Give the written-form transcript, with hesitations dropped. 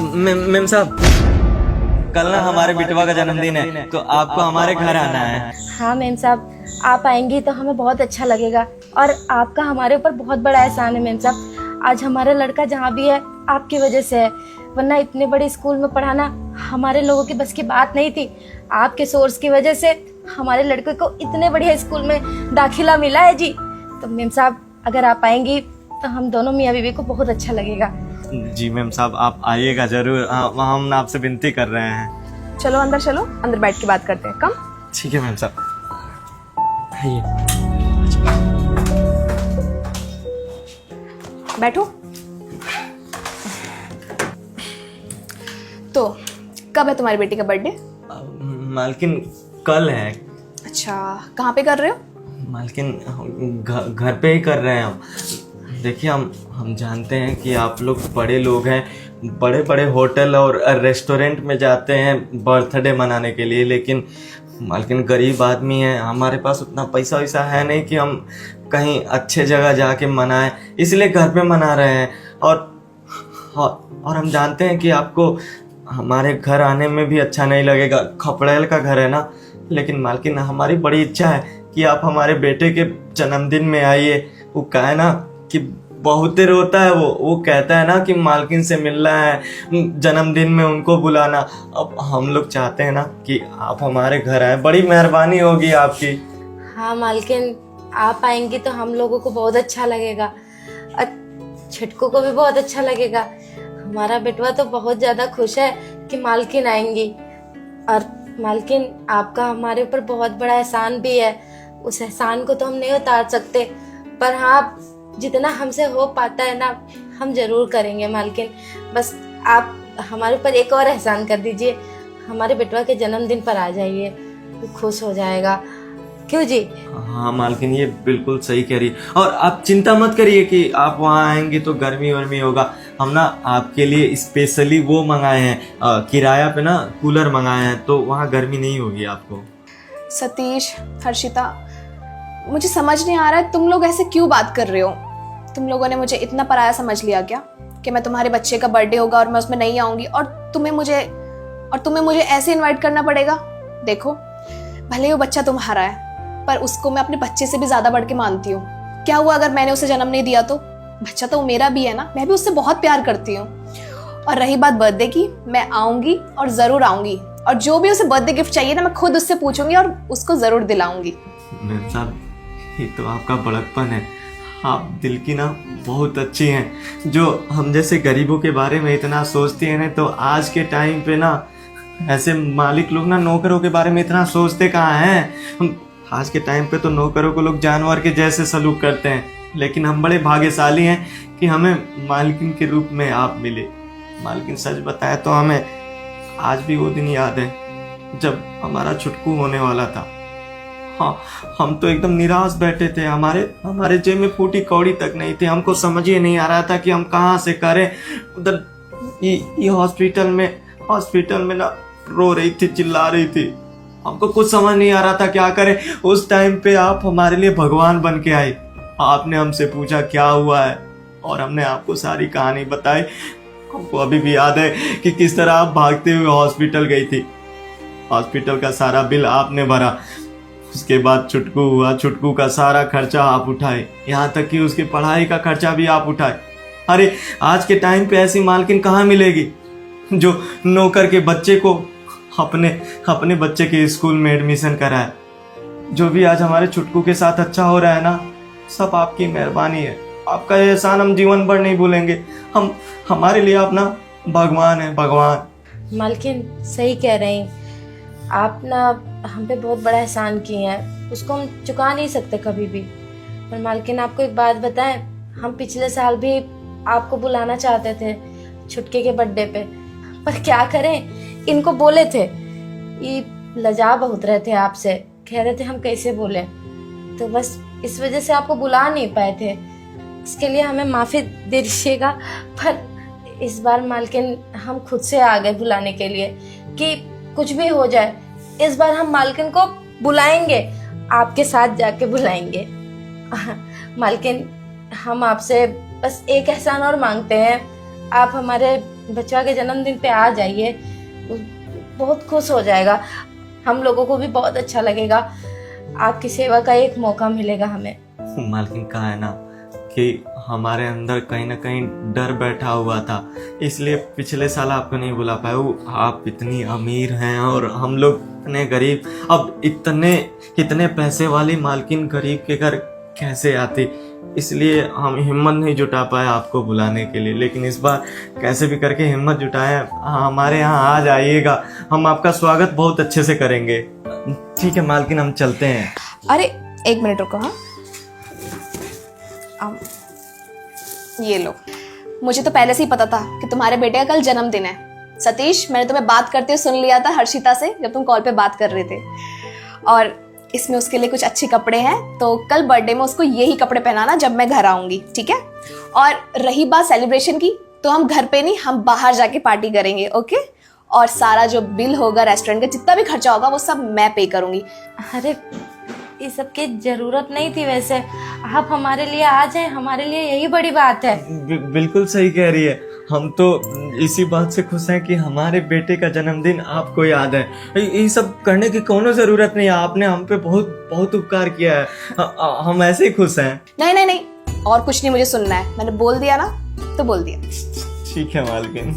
Ma'am साहब, कल ना हमारे बिटवा का जन्मदिन है, तो आपको हमारे घर आना है। हाँ मेम साहब, आप आएंगी तो हमें बहुत अच्छा लगेगा और आपका हमारे ऊपर बहुत बड़ा एहसान है मेम साहब। आज हमारा लड़का जहाँ भी है आपकी वजह से है, वरना इतने बड़े स्कूल में पढ़ाना हमारे लोगों की बस की बात नहीं थी। आपके सोर्स की वजह से हमारे लड़के को इतने बढ़िया स्कूल में दाखिला मिला है जी। तो मेम साहब अगर आप आएंगी तो हम दोनों मियाँ बीवी को बहुत अच्छा लगेगा। जी मेम साहब, आप आइएगा जरूर। हम आपसे विनती कर रहे हैं। चलो अंदर, चलो अंदर बैठ के बात करते हैं। कम। ठीक है मेम साहब, आइए। बैठो। तो कब है तुम्हारी बेटी का बर्थडे? मालकिन कल है। अच्छा, कहाँ पे कर रहे हो? मालकिन घर पे ही कर रहे हैं हम। देखिए, हम जानते हैं कि आप लोग बड़े लोग हैं, बड़े बड़े होटल और रेस्टोरेंट में जाते हैं बर्थडे मनाने के लिए, लेकिन मालकिन गरीब आदमी है, हमारे पास उतना पैसा वैसा है नहीं कि हम कहीं अच्छे जगह जाके मनाएं, इसलिए घर पे मना रहे हैं। और हम जानते हैं कि आपको हमारे घर आने में भी अच्छा नहीं लगेगा, खपड़ेल का घर है ना, लेकिन मालकिन हमारी बड़ी इच्छा है कि आप हमारे बेटे के जन्मदिन में आइए। वो क्या है ना कि बहुत देर होता है, वो कहता है ना कि मालकिन से मिलना है, जन्मदिन में उनको बुलाना। अब हम लोग चाहते हैं ना कि आप हमारे घर आए, बड़ी मेहरबानी होगी आपकी। हाँ मालकिन, आप आएंगी तो हम लोगों को बहुत अच्छा लगेगा और छिटकू को भी बहुत अच्छा लगेगा। हमारा बेटवा तो बहुत ज़्यादा खुश है कि मालकिन आएंगी। और मालकिन, आपका हमारे ऊपर बहुत बड़ा एहसान भी है, उस एहसान को तो हम नहीं उतार सकते, पर हाँ जितना हमसे हो पाता है ना हम जरूर करेंगे मालकिन। बस आप हमारे ऊपर एक और एहसान कर दीजिए, हमारे बेटवा के जन्मदिन पर आ जाइए, वो खुश हो जाएगा। क्यों जी? हाँ मालकिन, ये बिल्कुल सही कह रही है। और आप चिंता मत करिए कि आप वहाँ आएंगे तो गर्मी वर्मी होगा। हम ना आपके लिए स्पेशली वो मंगाए हैं, किराया पे ना कूलर मंगाए हैं, तो वहाँ गर्मी नहीं होगी आपको। सतीश, हर्षिता, मुझे समझ नहीं आ रहा है तुम लोग ऐसे क्यों बात कर रहे हो। तुम लोगों ने मुझे इतना पराया समझ लिया क्या कि मैं तुम्हारे बच्चे का बर्थडे होगा और मैं उसमें नहीं आऊंगी और तुम्हें मुझे ऐसे इनवाइट करना पड़ेगा? देखो, भले ही वो बच्चा तुम्हारा है, पर उसको मैं अपने बच्चे से भी ज्यादा बढ़ के मानती हूँ। क्या हुआ अगर मैंने उसे जन्म नहीं दिया तो? बच्चा तो मेरा भी है ना, मैं भी उससे बहुत प्यार करती हूँ। और रही बात बर्थडे की, मैं आऊंगी और जरूर आऊंगी, और जो भी उसे बर्थडे गिफ्ट चाहिए ना मैं खुद उससे पूछूंगी और उसको जरूर दिलाऊंगी। मैम साहब, ये तो आपका बड़कपन है, आप दिल की ना बहुत अच्छी हैं। जो हम जैसे गरीबों के बारे में इतना सोचती हैं ना, तो आज के टाइम पे ना ऐसे मालिक लोग ना नौकरों के बारे में इतना सोचते कहाँ हैं। आज के टाइम पे तो नौकरों को लोग जानवर के जैसे सलूक करते हैं, लेकिन हम बड़े भाग्यशाली हैं कि हमें मालकिन के रूप में आप मिले। मालकिन, सच बताए तो हमें आज भी वो दिन याद है जब हमारा छुटकू होने वाला था। हाँ, हम तो एकदम निराश बैठे थे, हमारे जेब में फूटी कौड़ी तक नहीं थी। हमको समझ ही नहीं आ रहा था कि हम कहाँ से करें। उधर ये हॉस्पिटल में ना रो रही थी, चिल्ला रही थी, हमको कुछ समझ नहीं आ रहा था क्या करें। उस टाइम पे आप हमारे लिए भगवान बन के आए। आपने हमसे पूछा क्या हुआ है, और हमने आपको सारी कहानी बताई। हमको अभी भी याद है कि किस तरह आप भागते हुए हॉस्पिटल गई थी। हॉस्पिटल का सारा बिल आपने भरा, उसके बाद छुटकू हुआ, छुटकू का सारा खर्चा आप उठाए, यहाँ तक कि उसकी पढ़ाई का खर्चा भी आप उठाए। अरे आज के टाइम पे ऐसी मालकिन कहाँ मिलेगी जो नौकर के बच्चे को अपने बच्चे के स्कूल में एडमिशन कराए। जो भी आज हमारे छुटकू के साथ अच्छा हो रहा है ना, सब आपकी मेहरबानी है। आपका एहसान हम जीवन भर नहीं भूलेंगे। हमारे लिए आप ना भगवान है, भगवान। मालकिन सही कह रही हैं आप, ना हम पे बहुत बड़ा एहसान किए हैं, उसको हम चुका नहीं सकते कभी भी। पर मालकिन, आपको एक बात बताएं, हम पिछले साल भी आपको बुलाना चाहते थे छुटके के बर्थडे पे, पर क्या करें, इनको बोले थे, ये लजा बहुत रहे थे आपसे, कह रहे थे हम कैसे बोले, तो बस इस वजह से आपको बुला नहीं पाए थे। इसके लिए हमें माफ़ी दे दीजिएगा। पर इस बार मालकिन हम खुद से आ गए बुलाने के लिए कि कुछ भी हो जाए, इस बार हम मालकिन को बुलाएंगे, आपके साथ जाके बुलाएंगे। मालकिन, हम आपसे बस एक एहसान और मांगते हैं, आप हमारे बच्चा के जन्मदिन पे आ जाइए, वो बहुत खुश हो जाएगा। हम लोगों को भी बहुत अच्छा लगेगा, आपकी सेवा का एक मौका मिलेगा हमें। मालकिन कहा है ना कि हमारे अंदर कहीं ना कहीं डर बैठा हुआ था, इसलिए पिछले साल आपको नहीं बुला पाए। आप इतनी अमीर हैं और हम लोग इतने गरीब, अब इतने पैसे वाली मालकिन गरीब के घर कैसे आती, इसलिए हम हिम्मत नहीं जुटा पाए आपको बुलाने के लिए। लेकिन इस बार कैसे भी करके हिम्मत जुटाए, हमारे यहाँ आ जाइएगा, हम आपका स्वागत बहुत अच्छे से करेंगे। ठीक है मालकिन, हम चलते हैं। अरे एक मिनट रुको। हाँ ये लो, मुझे तो पहले से ही पता था कि तुम्हारे बेटे का कल जन्मदिन है। सतीश, मैंने तुम्हें बात करते हुए सुन लिया था हर्षिता से जब तुम कॉल पे बात कर रहे थे, और इसमें उसके लिए कुछ अच्छे कपड़े हैं, तो कल बर्थडे में उसको यही कपड़े पहनाना जब मैं घर आऊंगी, ठीक है? और रही बात सेलिब्रेशन की, तो हम घर पे नहीं, हम बाहर जाके पार्टी करेंगे, ओके? और सारा जो बिल होगा रेस्टोरेंट का, जितना भी खर्चा होगा, वो सब मैं पे करूंगी। अरे ये सब की जरूरत नहीं थी, वैसे आप हमारे लिए आ जाएं, हमारे लिए यही बड़ी बात है। बिल्कुल सही कह रही है, हम तो इसी बात से खुश हैं कि हमारे बेटे का जन्मदिन आपको याद है। ये सब करने की कोनो जरूरत नहीं है, आपने हम पे बहुत बहुत उपकार किया है, हम ऐसे ही खुश हैं। नहीं नहीं नहीं, और कुछ नहीं मुझे सुनना है, मैंने बोल दिया ना तो बोल दिया। ठीक है मालकिन।